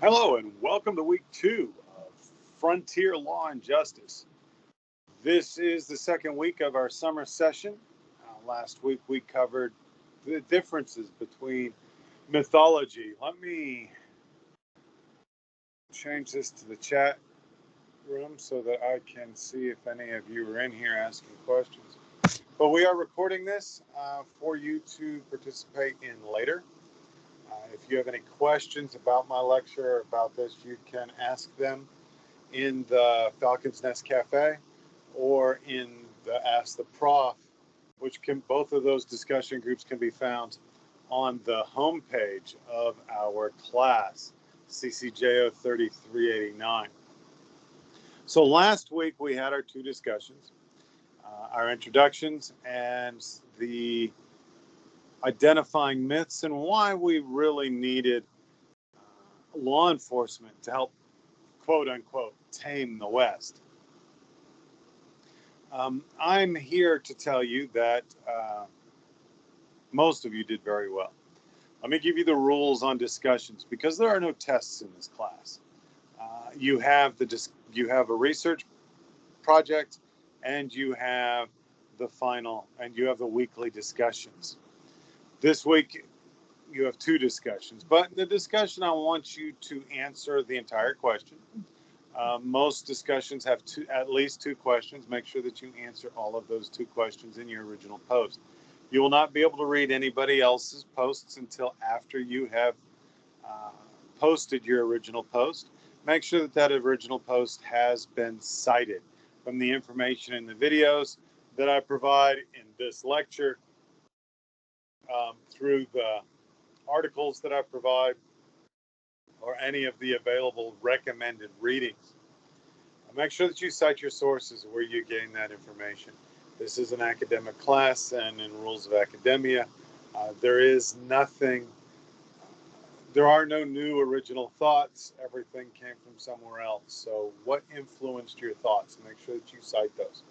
Hello, and welcome to week 2 of Frontier Law and Justice. This is the second week of our summer session. Last week we covered the differences between mythology. Let me change this to the chat room so that I can see if any of you are in here asking questions. But we are recording this for you to participate in later. If you have any questions about my lecture or about this, you can ask them in the Falcon's Nest Cafe or in the Ask the Prof, which can, both of those discussion groups can be found on the homepage of our class, CCJO 3389. So last week we had our two discussions, our introductions and the identifying myths and why we really needed law enforcement to help, quote unquote, tame the West. I'm here to tell you that most of you did very well. Let me give you the rules on discussions because there are no tests in this class. You have a research project, and you have the final, and you have the weekly discussions. This week you have two discussions, but in the discussion I want you to answer the entire question. Most discussions have at least two questions. Make sure that you answer all of those two questions in your original post. You will not be able to read anybody else's posts until after you have posted your original post. Make sure that that original post has been cited from the information in the videos that I provide in this lecture, through the articles that I provide, or any of the available recommended readings. Make sure that you cite your sources where you gain that information. This is an academic class, and in rules of academia, there are no new original thoughts. Everything came from somewhere else. So what influenced your thoughts? Make sure that you cite those.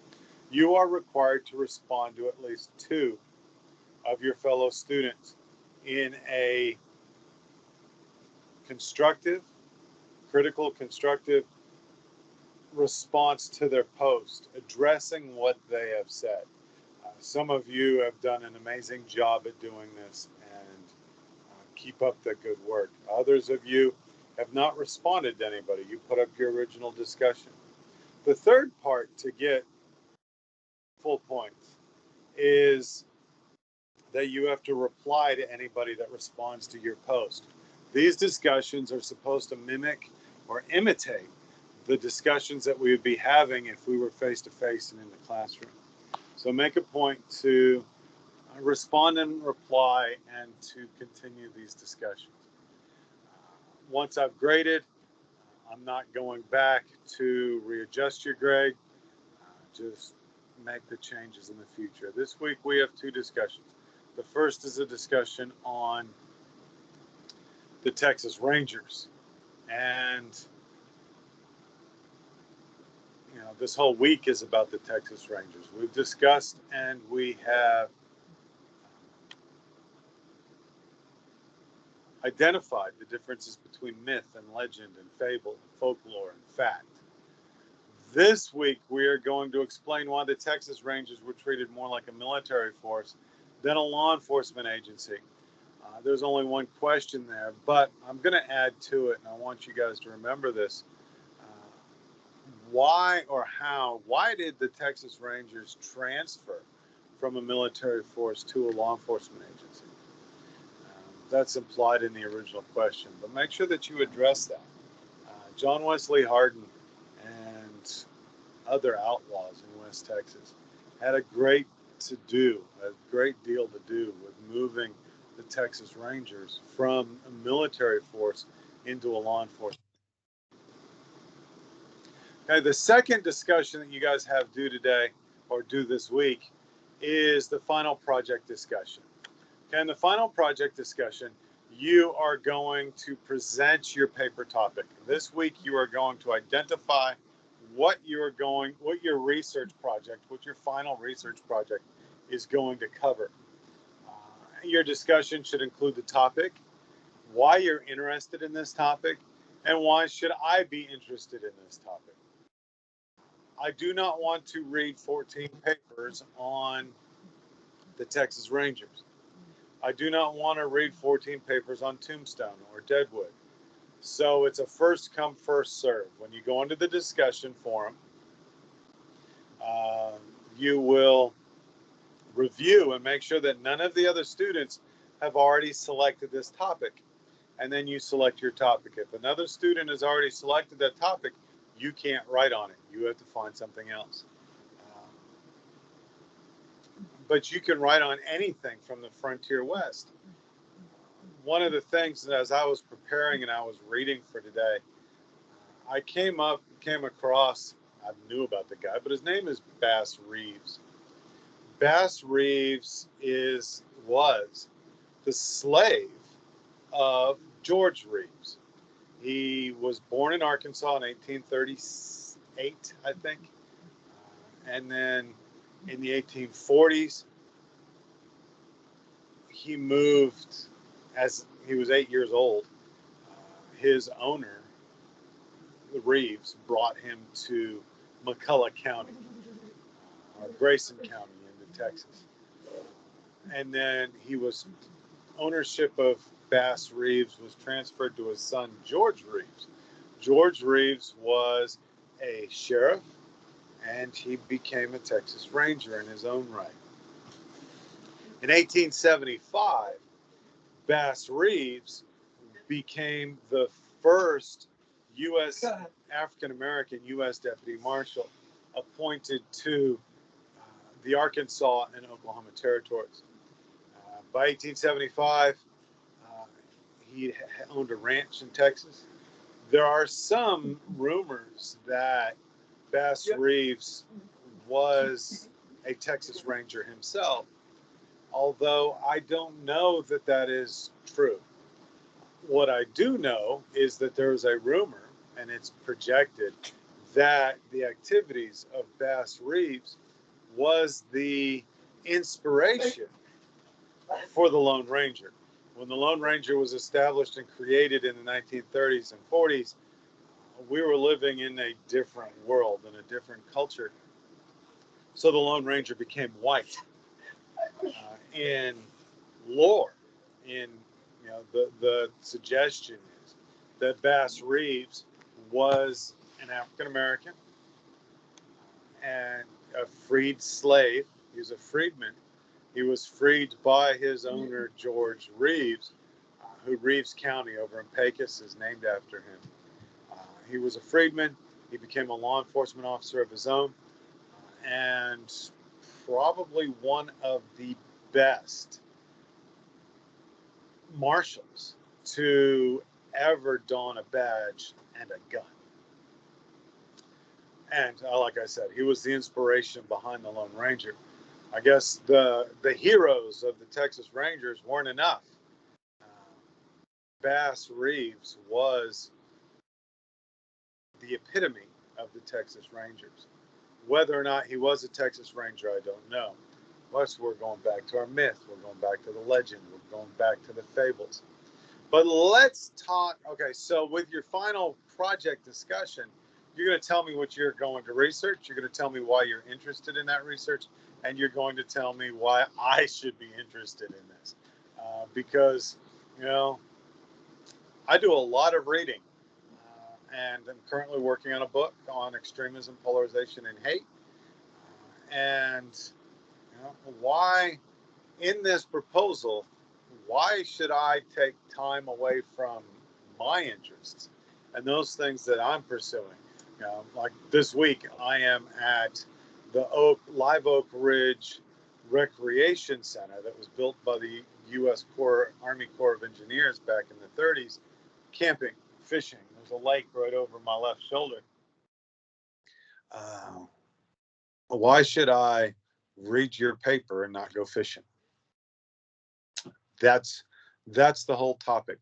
You are required to respond to at least two of your fellow students in a critical, constructive response to their post, addressing what they have said. Some of you have done an amazing job at doing this, and keep up the good work. Others of you have not responded to anybody. You put up your original discussion. The third part to get full points is that you have to reply to anybody that responds to your post. These discussions are supposed to mimic or imitate the discussions that we would be having if we were face-to-face and in the classroom. So make a point to respond and reply and to continue these discussions. Once I've graded, I'm not going back to readjust your grade. Just make the changes in the future. This week we have two discussions. The first is a discussion on the Texas Rangers. And this whole week is about the Texas Rangers. We've discussed and we have identified the differences between myth and legend and fable and folklore and fact. This week, we are going to explain why the Texas Rangers were treated more like a military force than a law enforcement agency. There's only one question there, but I'm going to add to it, and I want you guys to remember this. Why did the Texas Rangers transfer from a military force to a law enforcement agency? That's implied in the original question, but make sure that you address that. John Wesley Hardin and other outlaws in West Texas had a great deal to do with moving the Texas Rangers from a military force into a law enforcement. Okay, the second discussion that you guys have due today or due this week is the final project discussion. Okay, in the final project discussion, you are going to present your paper topic. This week, you are going to identify what your final research project is going to cover. Your discussion should include the topic, why you're interested in this topic, And why should I be interested in this topic? I do not want to read 14 papers on the Texas Rangers. I do not want to read 14 papers on Tombstone or Deadwood. So it's a first come, first serve. When you go into the discussion forum, you will review and make sure that none of the other students have already selected this topic. And then you select your topic. If another student has already selected that topic, you can't write on it. You have to find something else. But you can write on anything from the Frontier West. One of the things that as I was preparing and I was reading for today, I came across, I knew about the guy, but his name is Bass Reeves. Bass Reeves was the slave of George Reeves. He was born in Arkansas in 1838, I think. And then in the 1840s, he moved as he was 8 years old. His owner, Reeves, brought him to McCulloch County, or Grayson County into Texas. And then ownership of Bass Reeves was transferred to his son, George Reeves. George Reeves was a sheriff, and he became a Texas Ranger in his own right. In 1875, Bass Reeves became the first U.S. African-American U.S. Deputy Marshal appointed to the Arkansas and Oklahoma territories. By 1875, he owned a ranch in Texas. There are some rumors that Bass Reeves was a Texas Ranger himself, although I don't know that that is true. What I do know is that there is a rumor, and it's projected, that the activities of Bass Reeves was the inspiration for the Lone Ranger. When the Lone Ranger was established and created in the 1930s and 40s, we were living in a different world, in a different culture. So the Lone Ranger became white. In lore, the suggestion is that Bass Reeves was an African American and a freed slave. He was a freedman. He was freed by his owner, George Reeves, who Reeves County over in Pecos is named after him. He was a freedman. He became a law enforcement officer of his own, and probably one of the best marshals to ever don a badge and a gun. And like I said, he was the inspiration behind the Lone Ranger. I guess the heroes of the Texas Rangers weren't enough. Bass Reeves was the epitome of the Texas Rangers. Whether or not he was a Texas Ranger, I don't know. Plus, we're going back to our myth. We're going back to the legend. We're going back to the fables. But let's talk. Okay, so with your final project discussion, you're going to tell me what you're going to research. You're going to tell me why you're interested in that research. And you're going to tell me why I should be interested in this. Because, I do a lot of reading. And I'm currently working on a book on extremism, polarization, and hate. And why, in this proposal, why should I take time away from my interests and those things that I'm pursuing? Like this week, I am at the Live Oak Ridge Recreation Center that was built by the U.S. Army Corps of Engineers back in the 30s, camping, fishing. There's a lake right over my left shoulder. Why should I read your paper and not go fishing? That's the whole topic.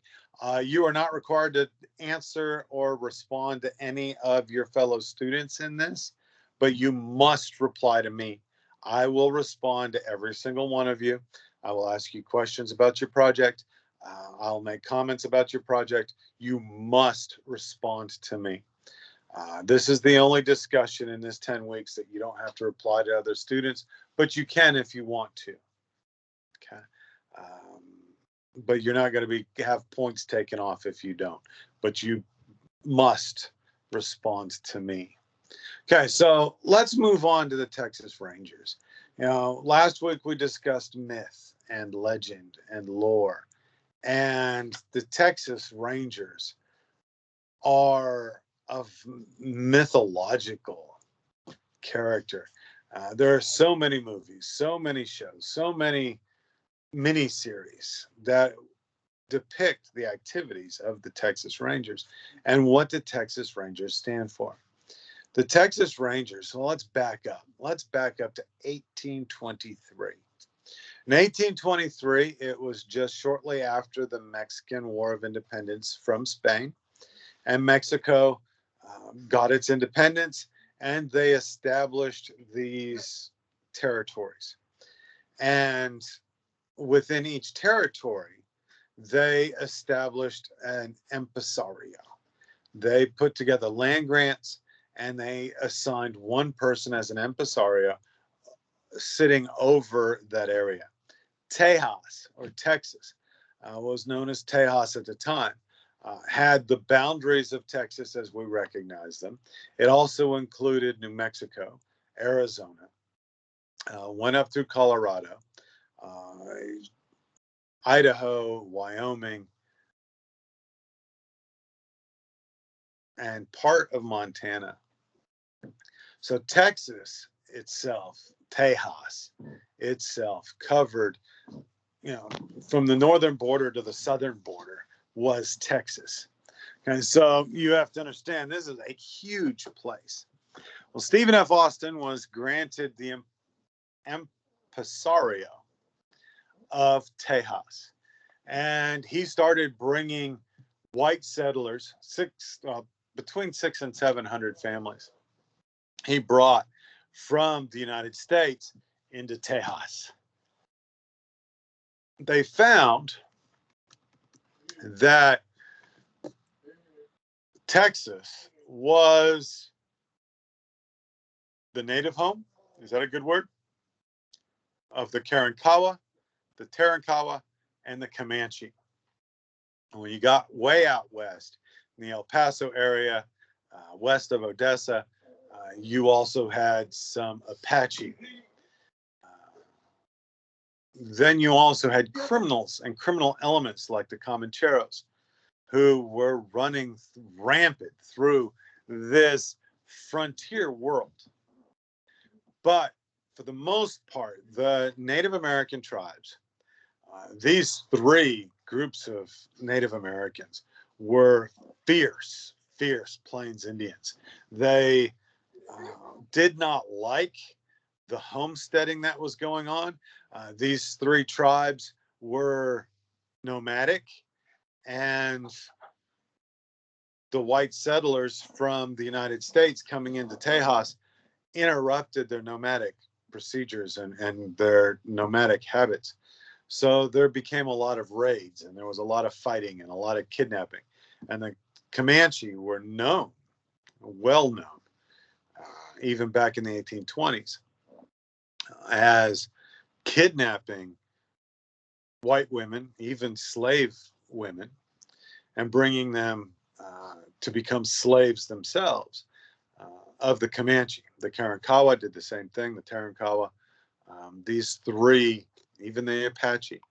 You are not required to answer or respond to any of your fellow students in this, but you must reply to me. I will respond to every single one of you. I will ask you questions about your project. I'll make comments about your project. You must respond to me. This is the only discussion in this 10 weeks that you don't have to reply to other students, but you can if you want to. Okay. But you're not going to have points taken off if you don't. But you must respond to me. Okay, so let's move on to the Texas Rangers. Last week we discussed myth and legend and lore, and the Texas Rangers are of mythological character. There are so many movies, so many shows, so many miniseries that depict the activities of the Texas Rangers. And what do Texas Rangers stand for? The Texas Rangers, well, let's back up. Let's back up to 1823. In 1823, it was just shortly after the Mexican War of Independence from Spain, and Mexico got its independence, and they established these territories. And within each territory, they established an impresario. They put together land grants, and they assigned one person as an impresario sitting over that area. Tejas, or Texas, was known as Tejas at the time, had the boundaries of Texas as we recognize them. It also included New Mexico, Arizona, went up through Colorado, Idaho, Wyoming, and part of Montana. So Texas itself, Tejas itself, covered, from the northern border to the southern border was Texas. And so you have to understand, this is a huge place. Well, Stephen F. Austin was granted the impresario of Tejas, and he started bringing white settlers, between 600 and 700 families. He brought from the United States into Tejas. They found that Texas was the native home, is that a good word? Of the Karankawa, the Tarankawa, and the Comanche. And when you got way out west in the El Paso area, west of Odessa, you also had some Apache. Then you also had criminals and criminal elements like the Comancheros, who were running rampant through this frontier world. But for the most part, the Native American tribes, these three groups of Native Americans, were fierce Plains Indians. They did not like the homesteading that was going on. These three tribes were nomadic, and the white settlers from the United States coming into Tejas interrupted their nomadic procedures and their nomadic habits. So there became a lot of raids, and there was a lot of fighting and a lot of kidnapping. And the Comanche were well known, even back in the 1820s, as kidnapping white women, even slave women, and bringing them to become slaves themselves of the Comanche. The Karankawa did the same thing, the Tarankawa. These three, even the Apache,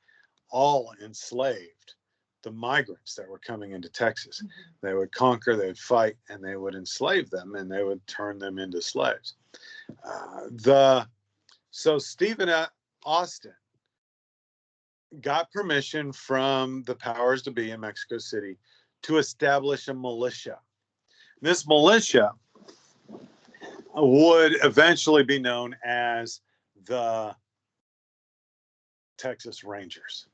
all enslaved the migrants that were coming into Texas. They would conquer, they would fight, and they would enslave them, and they would turn them into slaves. So Stephen Austin got permission from the powers to be in Mexico City to establish a militia. This militia would eventually be known as the Texas Rangers.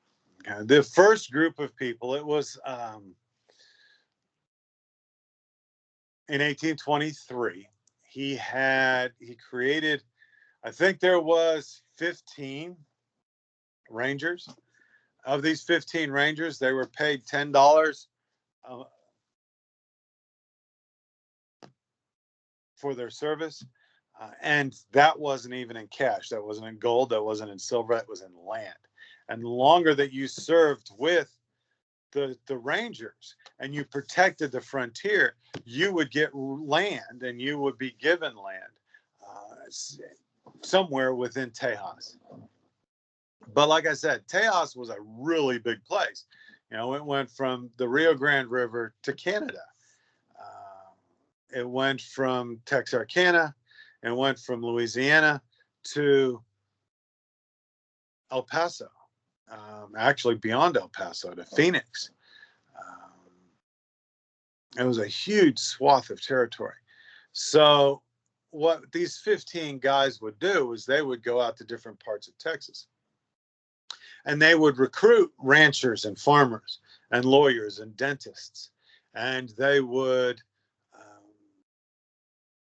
Okay. The first group of people, it was in 1823. He created, I think there was 15 Rangers. Of these 15 Rangers, they were paid $10 for their service. And that wasn't even in cash. That wasn't in gold. That wasn't in silver. That was in land. And the longer that you served with the Rangers and you protected the frontier, you would get land and you would be given land somewhere within Tejas. But like I said, Tejas was a really big place. You know, it went from the Rio Grande River to Canada. It went from Texarkana. It went from Louisiana to El Paso. Actually, beyond El Paso to Phoenix. It was a huge swath of territory. So what these 15 guys would do is they would go out to different parts of Texas. And they would recruit ranchers and farmers and lawyers and dentists. And they would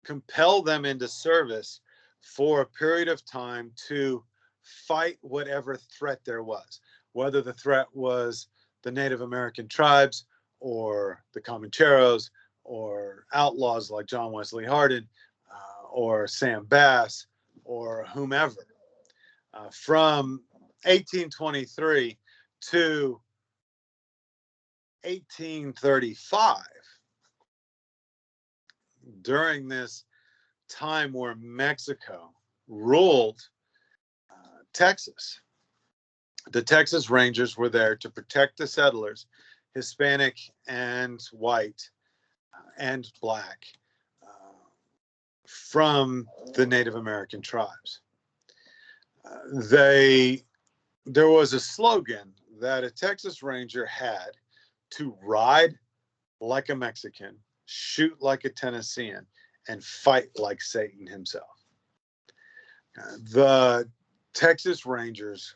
compel them into service for a period of time to fight whatever threat there was, whether the threat was the Native American tribes or the Comancheros or outlaws like John Wesley Hardin or Sam Bass or whomever. From 1823 to 1835, during this time where Mexico ruled Texas, the Texas Rangers were there to protect the settlers, Hispanic and white and black, from the Native American tribes. There was a slogan that a Texas Ranger had to ride like a Mexican, shoot like a Tennessean, and fight like Satan himself. The Texas Rangers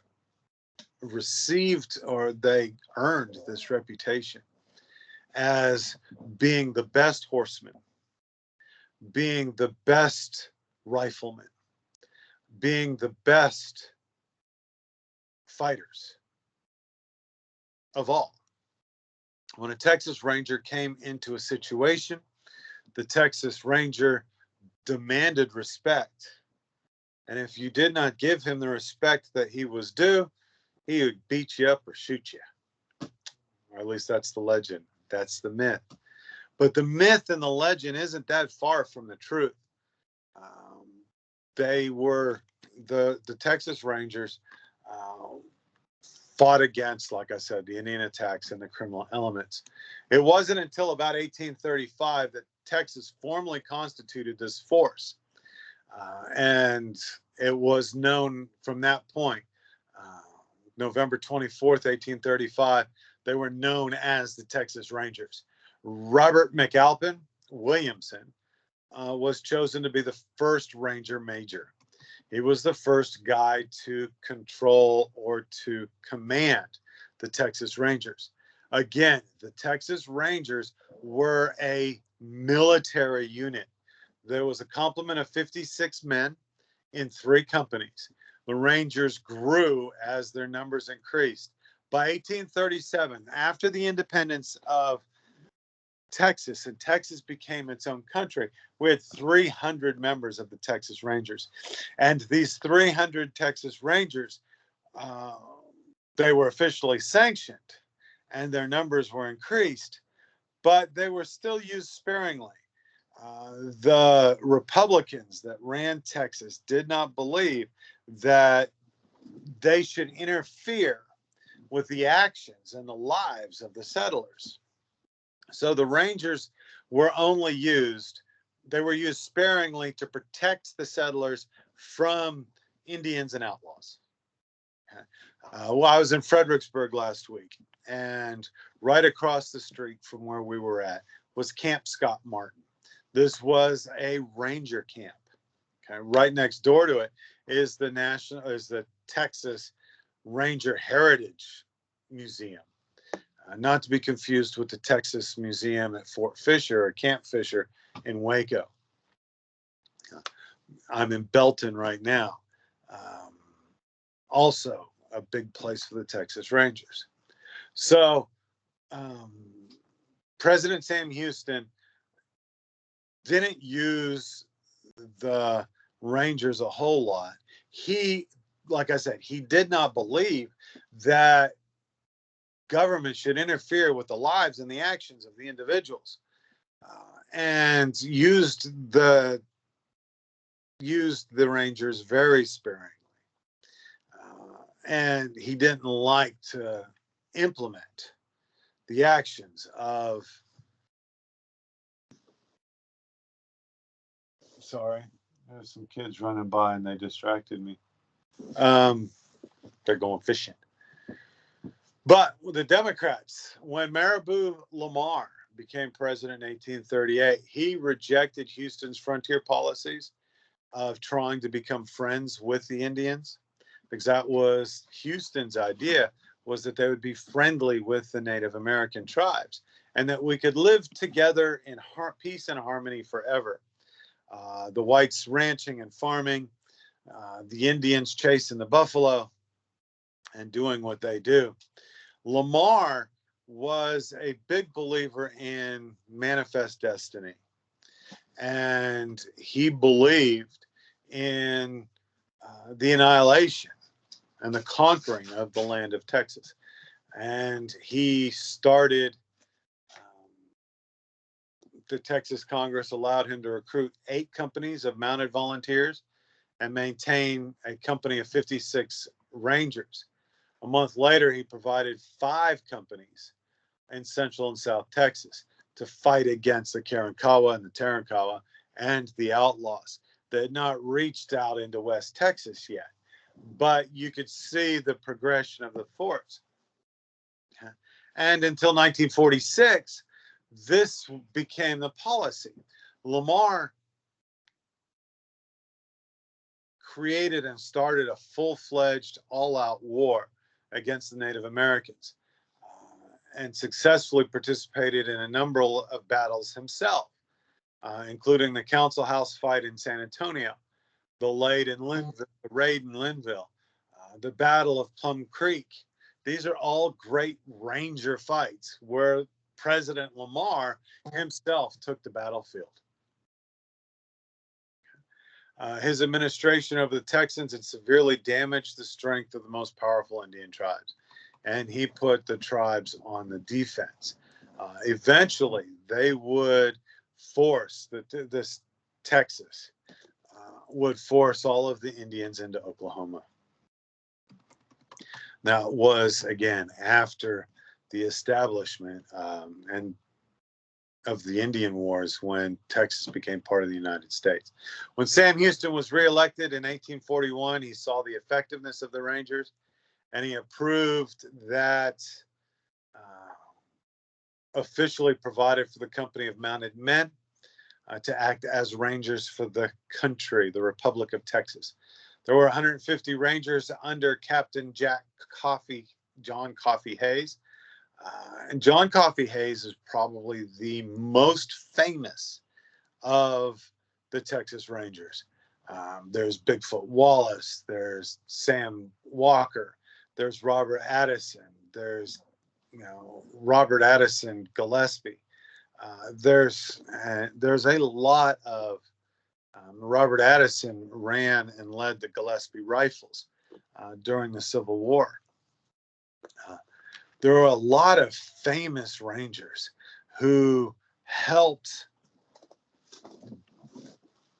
received, or they earned, this reputation as being the best horsemen, being the best riflemen, being the best fighters of all. When a Texas Ranger came into a situation, the Texas Ranger demanded respect. And if you did not give him the respect that he was due, he would beat you up or shoot you. Or at least that's the legend. That's the myth. But the myth and the legend isn't that far from the truth. They were, the Texas Rangers fought against, like I said, the Indian attacks and the criminal elements. It wasn't until about 1835 that Texas formally constituted this force. And it was known from that point, November 24th, 1835, they were known as the Texas Rangers. Robert McAlpin Williamson was chosen to be the first Ranger Major. He was the first guy to control or to command the Texas Rangers. Again, the Texas Rangers were a military unit. There was a complement of 56 men in 3 companies. The Rangers grew as their numbers increased. By 1837, after the independence of Texas, and Texas became its own country, we had 300 members of the Texas Rangers. And these 300 Texas Rangers, they were officially sanctioned and their numbers were increased, but they were still used sparingly. The Republicans that ran Texas did not believe that they should interfere with the actions and the lives of the settlers. So the Rangers were only used, they were used sparingly to protect the settlers from Indians and outlaws. Well, I was in Fredericksburg last week, and right across the street from where we were at was Camp Scott Martin. This was a ranger camp. Okay, right next door to it is the Texas Ranger Heritage Museum. Not to be confused with the Texas Museum at Fort Fisher or Camp Fisher in Waco. I'm in Belton right now. Also, a big place for the Texas Rangers. So President Sam Houston didn't use the Rangers a whole lot. He, like I said, he did not believe that government should interfere with the lives and the actions of the individuals, and used the Rangers very sparingly. And he didn't like to implement the actions of, sorry, there's some kids running by and they distracted me. They're going fishing. But the Democrats, when Marabou Lamar became president in 1838, he rejected Houston's frontier policies of trying to become friends with the Indians, because that was Houston's idea, was that they would be friendly with the Native American tribes and that we could live together in peace and harmony forever. The whites ranching and farming, the Indians chasing the buffalo and doing what they do. Lamar was a big believer in manifest destiny, and he believed in the annihilation and the conquering of the land of Texas. And he started, the Texas Congress allowed him to recruit 8 companies of mounted volunteers and maintain a company of 56 Rangers. A month later, he provided 5 companies in Central and South Texas to fight against the Karankawa and the Tarankawa and the outlaws. They had not reached out into West Texas yet, but you could see the progression of the force. And until 1946, this became the policy. Lamar created and started a full-fledged, all-out war against the Native Americans, and successfully participated in a number of battles himself, including the Council House fight in San Antonio, the raid in Linville, the Battle of Plum Creek. These are all great Ranger fights where President Lamar himself took the battlefield. His administration over the Texans had severely damaged the strength of the most powerful Indian tribes, and he put the tribes on the defense. Eventually, they would force this Texas would force all of the Indians into Oklahoma. Now, it was, again, after the establishment and of the Indian Wars, when Texas became part of the United States. When Sam Houston was reelected in 1841, he saw the effectiveness of the Rangers, and he approved that officially provided for the company of mounted men to act as Rangers for the country, the Republic of Texas. There were 150 Rangers under Captain John Coffee Hayes. And John Coffee Hayes is probably the most famous of the Texas Rangers. There's Bigfoot Wallace, there's Sam Walker, there's Robert Addison, there's Robert Addison Gillespie. There's a lot of Robert Addison ran and led the Gillespie Rifles during the Civil War. There were a lot of famous Rangers who helped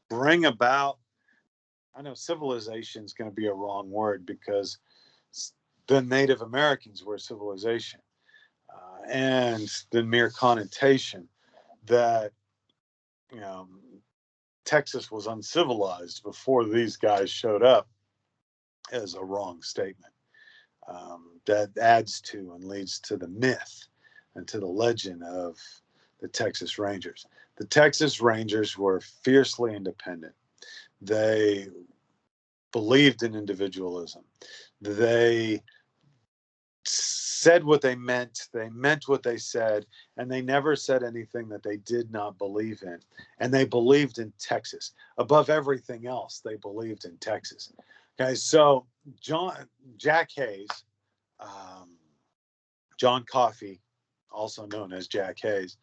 bring about, I know civilization is going to be a wrong word because the Native Americans were civilization, and the mere connotation that, Texas was uncivilized before these guys showed up is a wrong statement. That adds to and leads to the myth and to the legend of the Texas Rangers. The Texas Rangers were fiercely independent. They believed in individualism. They said what they meant what they said, and they never said anything that they did not believe in. And they believed in Texas. Above everything else, they believed in Texas. Okay, so Jack Hayes, um, John Coffey, also known as Jack Hayes,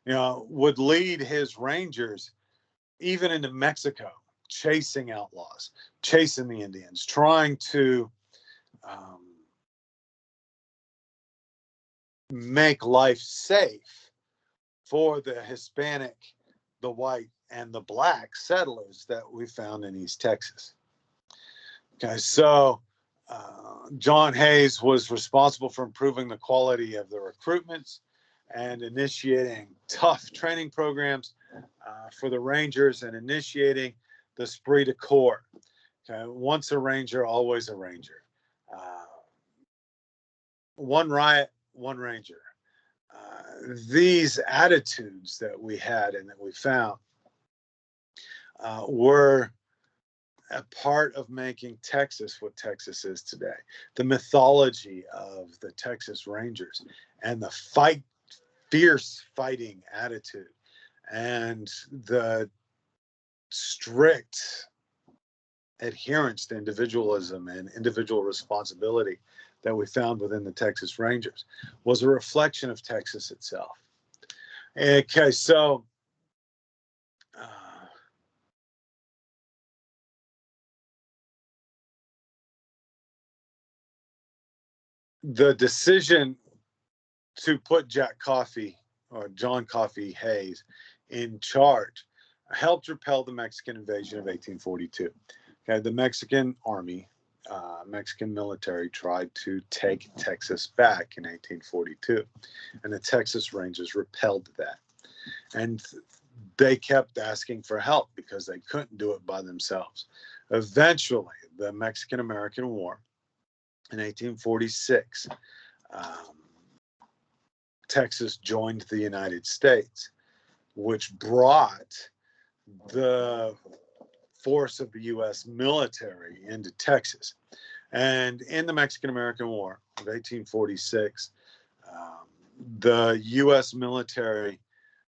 would lead his Rangers even into Mexico, chasing outlaws, chasing the Indians, trying to um, make life safe for the Hispanic, the white, and the black settlers that we found in East Texas. Okay, so John Hayes was responsible for improving the quality of the recruitments and initiating tough training programs for the Rangers and initiating the esprit de corps. Okay, once a Ranger, always a Ranger. One riot, one Ranger. These attitudes that we had and that we found were a part of making Texas what Texas is today. The mythology of the Texas Rangers and the fierce fighting attitude and the strict adherence to individualism and individual responsibility that we found within the Texas Rangers was a reflection of Texas itself. Okay, so the decision to put Jack Coffey or John Coffey Hayes in charge helped repel the Mexican invasion of 1842. Okay, the Mexican army, Mexican military tried to take Texas back in 1842, and the Texas Rangers repelled that. And they kept asking for help because they couldn't do it by themselves. Eventually, the Mexican-American War in 1846, Texas joined the United States, which brought the force of the U.S. military into Texas. And in the Mexican-American War of 1846, the U.S. military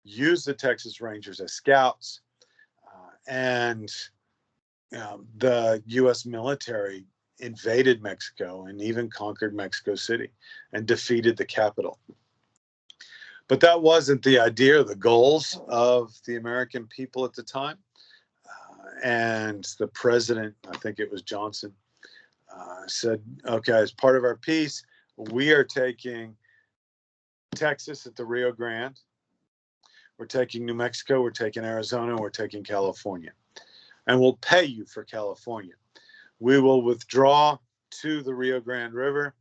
used the Texas Rangers as scouts, and the U.S. military invaded Mexico and even conquered Mexico City and defeated the capital. But that wasn't the idea or the goals of the American people at the time. And the president, I think it was Johnson, said, okay, as part of our peace, we are taking Texas at the Rio Grande. We're taking New Mexico. We're taking Arizona. We're taking California. And we'll pay you for California. We will withdraw to the Rio Grande River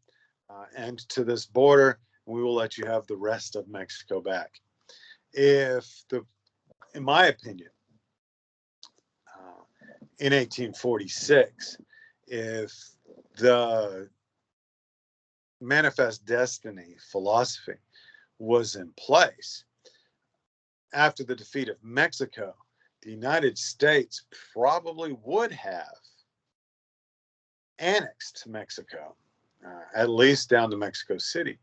and to this border. We will let you have the rest of Mexico back. In my opinion, in 1846, if the Manifest Destiny philosophy was in place, after the defeat of Mexico, the United States probably would have annexed Mexico, at least down to Mexico City,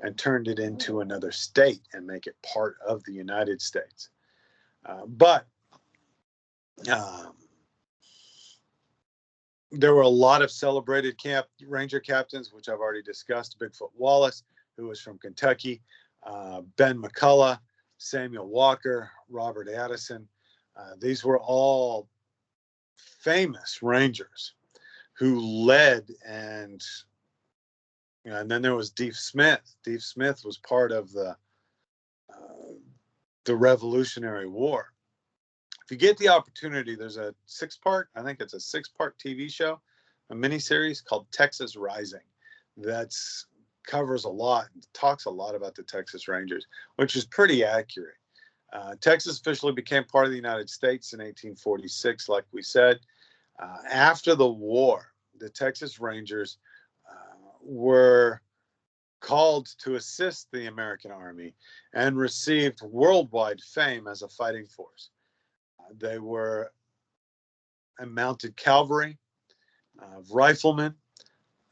and turned it into another state and make it part of the United States. But there were a lot of celebrated Ranger captains, which I've already discussed. Bigfoot Wallace, who was from Kentucky, Ben McCullough, Samuel Walker, Robert Addison. These were all famous Rangers who led, and then there was Deaf Smith. Deaf Smith was part of the Revolutionary War. If you get the opportunity, there's a I think it's a six-part TV show, a miniseries called Texas Rising that covers a lot and talks a lot about the Texas Rangers, which is pretty accurate. Texas officially became part of the United States in 1846, like we said. After the war, the Texas Rangers were called to assist the American Army and received worldwide fame as a fighting force. They were a mounted cavalry, riflemen,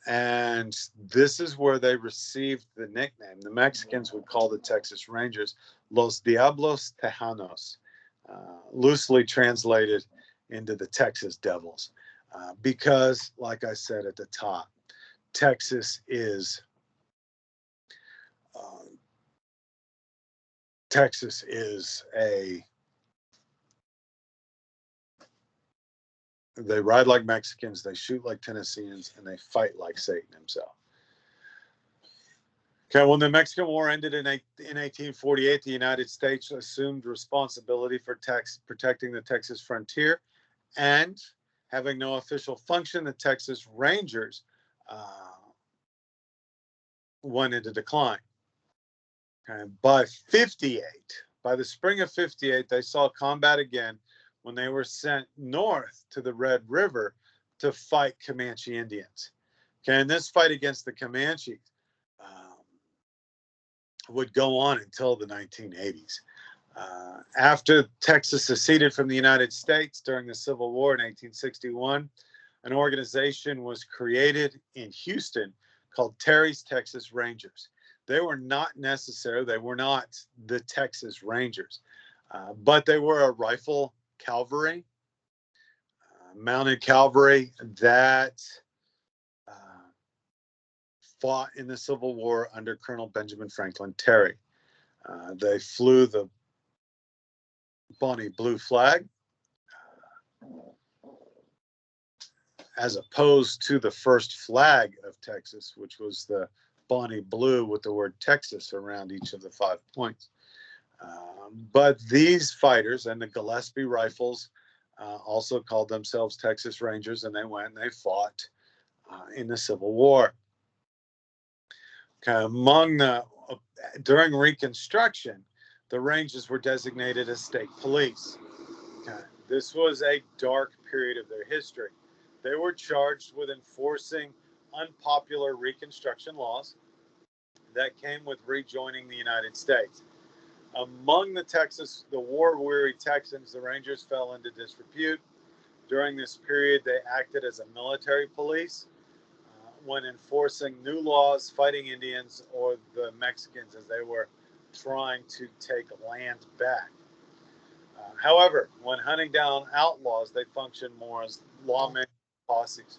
and this is where they received the nickname. The Mexicans would call the Texas Rangers Los Diablos Tejanos, loosely translated into the Texas Devils. because, like I said at the top, Texas is uh, Texas is a they ride like Mexicans, they shoot like Tennesseans, and they fight like Satan himself. Okay, when the Mexican War ended in 1848, the United States assumed responsibility for protecting the Texas frontier, and having no official function, the Texas Rangers went into decline. Okay, by the spring of 58, they saw combat again when they were sent north to the Red River to fight Comanche Indians. Okay, and this fight against the Comanches would go on until the 1980s. After Texas seceded from the United States during the Civil War in 1861, an organization was created in Houston called Terry's Texas Rangers. They were not the Texas Rangers, but they were a rifle cavalry, mounted cavalry that fought in the Civil War under Colonel Benjamin Franklin Terry. They flew the Bonnie Blue flag, as opposed to the first flag of Texas, which was the Bonnie Blue with the word Texas around each of the 5 points. But these fighters and the Gillespie Rifles also called themselves Texas Rangers, and they went and they fought in the Civil War. Okay, during Reconstruction, the Rangers were designated as state police. Okay, this was a dark period of their history. They were charged with enforcing unpopular Reconstruction laws that came with rejoining the United States. Among the war-weary Texans, the Rangers fell into disrepute. During this period, they acted as a military police when enforcing new laws, fighting Indians or the Mexicans as they were trying to take land back. However, when hunting down outlaws, they functioned more as lawmen posses.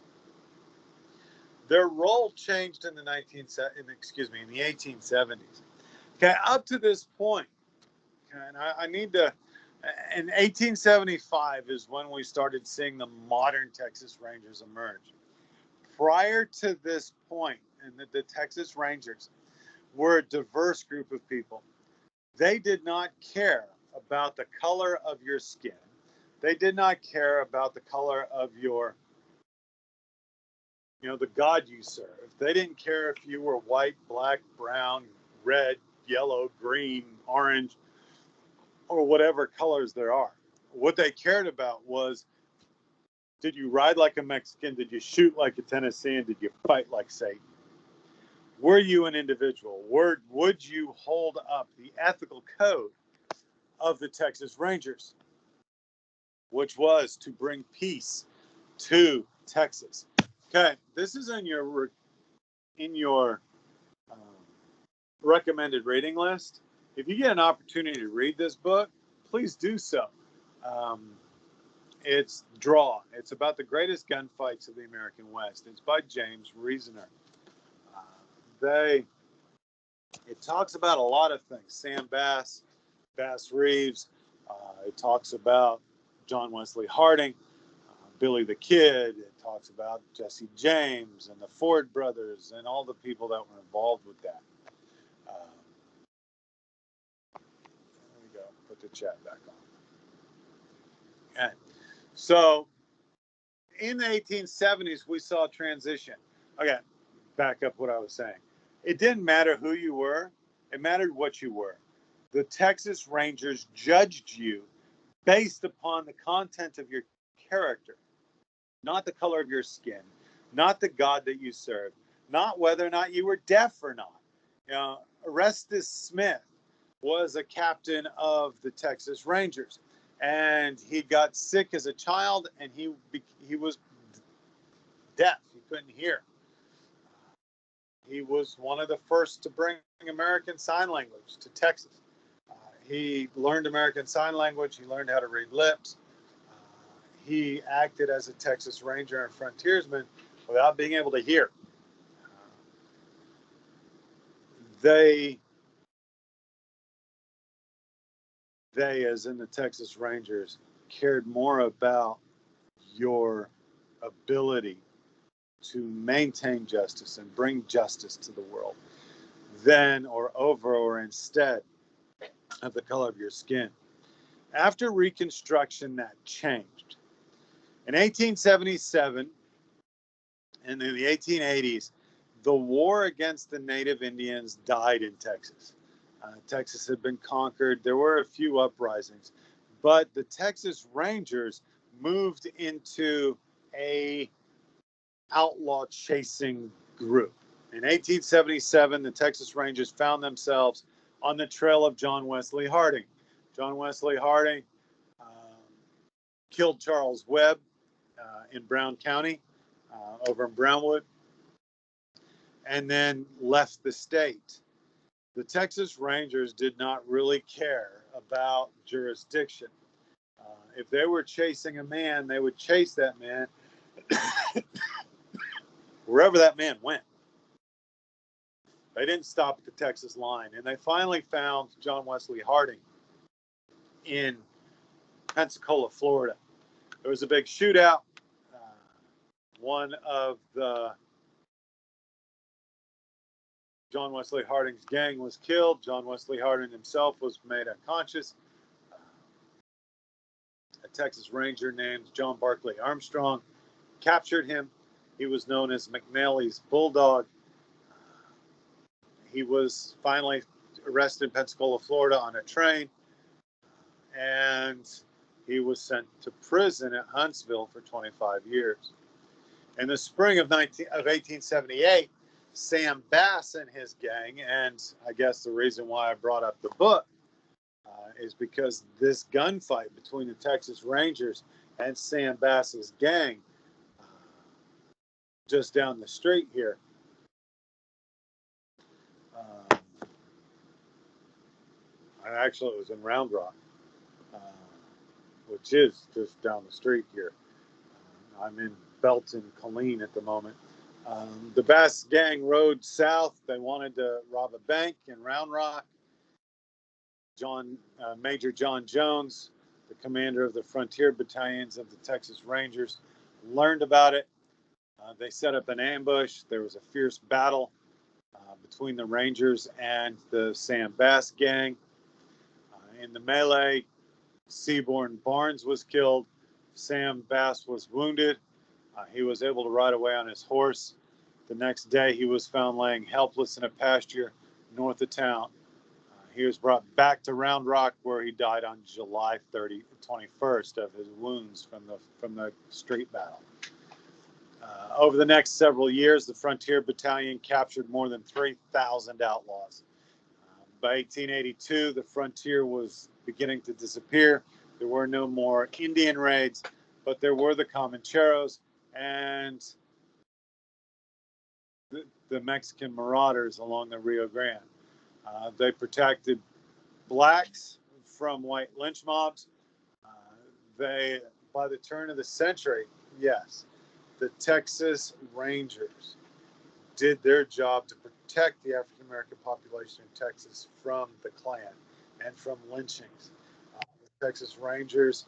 Their role changed in the 1870s. Okay, up to this point, okay, and I need to. In 1875 is when we started seeing the modern Texas Rangers emerge. Prior to this point, and the Texas Rangers were a diverse group of people. They did not care about the color of your skin. They did not care about the color of the God you serve. They didn't care if you were white, black, brown, red, yellow, green, orange, or whatever colors there are. What they cared about was, did you ride like a Mexican? Did you shoot like a Tennessean? Did you fight like Satan? Were you an individual? Would you hold up the ethical code of the Texas Rangers, which was to bring peace to Texas? Okay, this is in your recommended reading list. If you get an opportunity to read this book, please do so. It's Draw. It's about the greatest gunfights of the American West. It's by James Reasoner. It talks about a lot of things. Sam Bass, Bass Reeves. It talks about John Wesley Harding, Billy the Kid. It talks about Jesse James and the Ford brothers and all the people that were involved with that. There we go. Put the chat back on. Okay. So in the 1870s, we saw a transition. Okay, back up what I was saying. It didn't matter who you were. It mattered what you were. The Texas Rangers judged you based upon the content of your character, not the color of your skin, not the God that you served, not whether or not you were deaf or not. Orestes Smith was a captain of the Texas Rangers, and he got sick as a child, and he was deaf. He couldn't hear. He was one of the first to bring American Sign Language to Texas. He learned American Sign Language. He learned how to read lips. he acted as a Texas Ranger and frontiersman without being able to hear. They, as in the Texas Rangers, cared more about your ability to maintain justice and bring justice to the world than or over or instead of the color of your skin. After Reconstruction, that changed. In 1877 and in the 1880s, the war against the native Indians died in Texas. Texas had been conquered. There were a few uprisings, but the Texas Rangers moved into a outlaw chasing group. In 1877, the Texas Rangers found themselves on the trail of John Wesley Harding. John Wesley Harding killed Charles Webb in Brown County, over in Brownwood, and then left the state. The Texas Rangers did not really care about jurisdiction. If they were chasing a man, they would chase that man wherever that man went. They didn't stop at the Texas line, and they finally found John Wesley Harding in Pensacola, Florida. There was a big shootout. One of the John Wesley Harding's gang was killed. John Wesley Harding himself was made unconscious. A Texas Ranger named John Barclay Armstrong captured him. He was known as McNally's Bulldog. He was finally arrested in Pensacola, Florida on a train, and he was sent to prison at Huntsville for 25 years. In the spring of 1878, Sam Bass and his gang, and I guess the reason why I brought up the book is because this gunfight between the Texas Rangers and Sam Bass's gang just down the street here. Actually, it was in Round Rock, which is just down the street here. I'm in Belton, Colleen at the moment. The Bass gang rode south. They wanted to rob a bank in Round Rock. Major John Jones, the commander of the frontier battalions of the Texas Rangers, learned about it. They set up an ambush. There was a fierce battle between the Rangers and the Sam Bass gang. In the melee, Seaborn Barnes was killed. Sam Bass was wounded. He was able to ride away on his horse. The next day, he was found laying helpless in a pasture north of town. He was brought back to Round Rock, where he died on July 21st of his wounds from the street battle. Over the next several years, the Frontier Battalion captured more than 3,000 outlaws. By 1882, the frontier was beginning to disappear. There were no more Indian raids, but there were the Comancheros and the Mexican marauders along the Rio Grande. They protected blacks from white lynch mobs. By the turn of the century, yes, the Texas Rangers did their job to protect the African American population in Texas from the Klan and from lynchings. The Texas Rangers,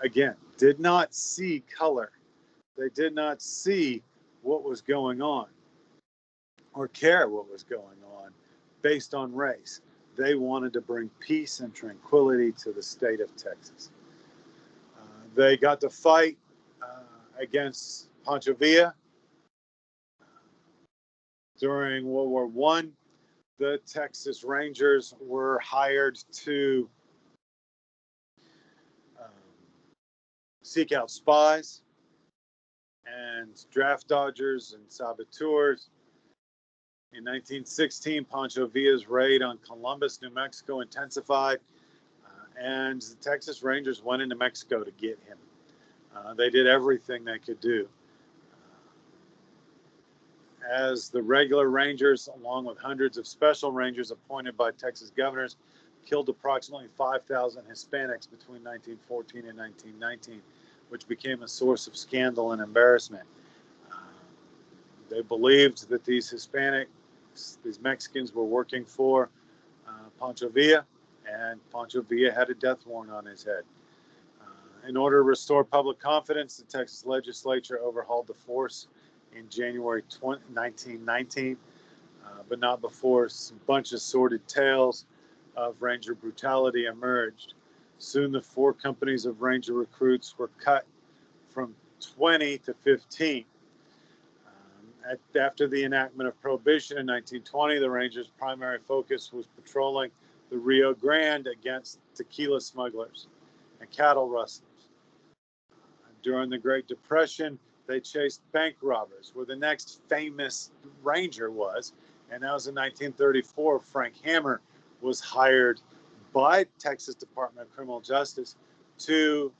again, did not see color. They did not see what was going on or care what was going on based on race. They wanted to bring peace and tranquility to the state of Texas. They got to fight against Pancho Villa. During World War I, the Texas Rangers were hired to seek out spies and draft dodgers and saboteurs. In 1916, Pancho Villa's raid on Columbus, New Mexico intensified, and the Texas Rangers went into Mexico to get him. They did everything they could do. As the regular Rangers, along with hundreds of special Rangers appointed by Texas governors, killed approximately 5,000 Hispanics between 1914 and 1919, which became a source of scandal and embarrassment. They believed that these Mexicans were working for Pancho Villa, and Pancho Villa had a death warrant on his head. In order to restore public confidence, the Texas legislature overhauled the force in January 1919, but not before a bunch of sordid tales of Ranger brutality emerged. Soon the 4 companies of Ranger recruits were cut from 20 to 15. After the enactment of Prohibition in 1920, the Rangers' primary focus was patrolling the Rio Grande against tequila smugglers and cattle rustlers. During the Great Depression, they chased bank robbers, where the next famous Ranger was, and that was in 1934. Frank Hammer was hired by Texas Department of Criminal Justice to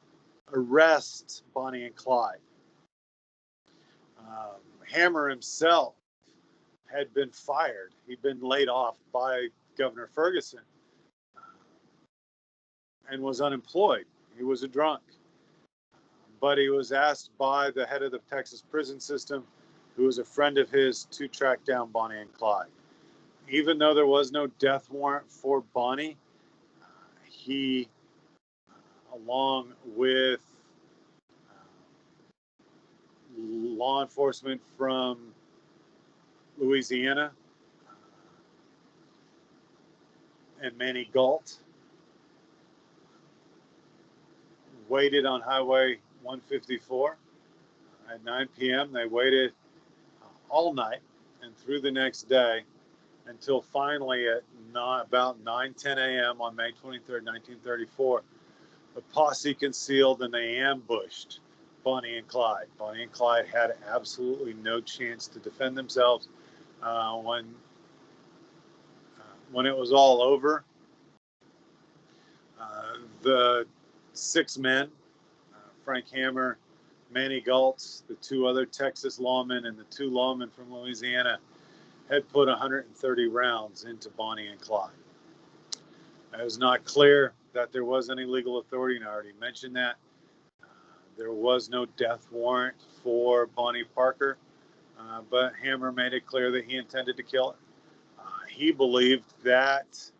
arrest Bonnie and Clyde. Hammer himself had been fired. He'd been laid off by Governor Ferguson and was unemployed. He was a drunk. But he was asked by the head of the Texas prison system, who was a friend of his, to track down Bonnie and Clyde. Even though there was no death warrant for Bonnie, he, along with law enforcement from Louisiana and Manny Galt, waited on Highway 154 at 9 p.m. They waited all night and through the next day until finally at about 9:10 a.m. on May 23rd, 1934, the posse concealed and they ambushed Bonnie and Clyde. Bonnie and Clyde had absolutely no chance to defend themselves. When it was all over, the 6 men, Frank Hammer, Manny Galt, the 2 other Texas lawmen, and the 2 lawmen from Louisiana, had put 130 rounds into Bonnie and Clyde. It was not clear that there was any legal authority, and I already mentioned that. There was no death warrant for Bonnie Parker, but Hammer made it clear that he intended to kill her. He believed that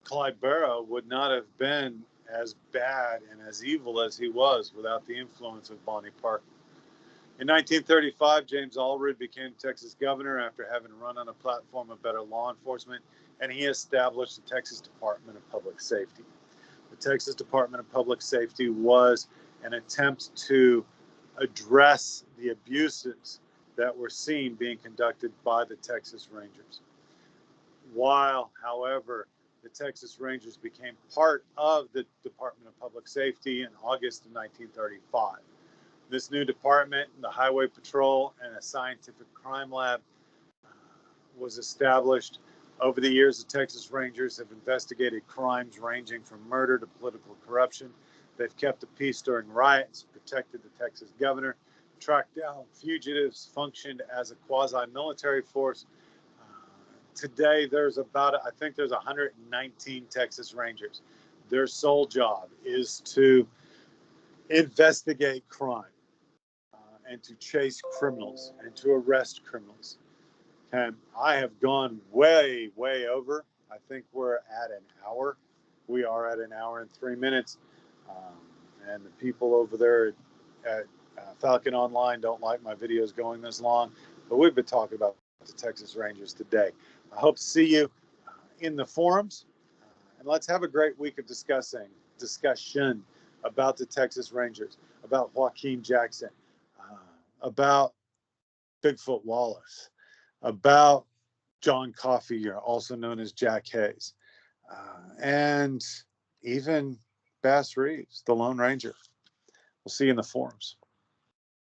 Clyde Barrow would not have been as bad and as evil as he was without the influence of Bonnie Parker. In 1935, James Allred became Texas governor after having run on a platform of better law enforcement, and he established the Texas Department of Public Safety. The Texas Department of Public Safety was an attempt to address the abuses that were seen being conducted by the Texas Rangers. While, however, the Texas Rangers became part of the Department of Public Safety in August of 1935. This new department, the Highway Patrol, and a scientific crime lab was established. Over the years, the Texas Rangers have investigated crimes ranging from murder to political corruption. They've kept the peace during riots, protected the Texas governor, tracked down fugitives, functioned as a quasi-military force. Today, there's I think there's 119 Texas Rangers. Their sole job is to investigate crime and to chase criminals and to arrest criminals. And I have gone way, way over. I think we're at an hour. We are at an hour and 3 minutes. And the people over there at Falcon Online don't like my videos going this long. But we've been talking about the Texas Rangers today. I hope to see you in the forums. And let's have a great week of discussion about the Texas Rangers, about Joaquin Jackson, about Bigfoot Wallace, about John Coffey, also known as Jack Hayes, and even Bass Reeves, the Lone Ranger. We'll see you in the forums.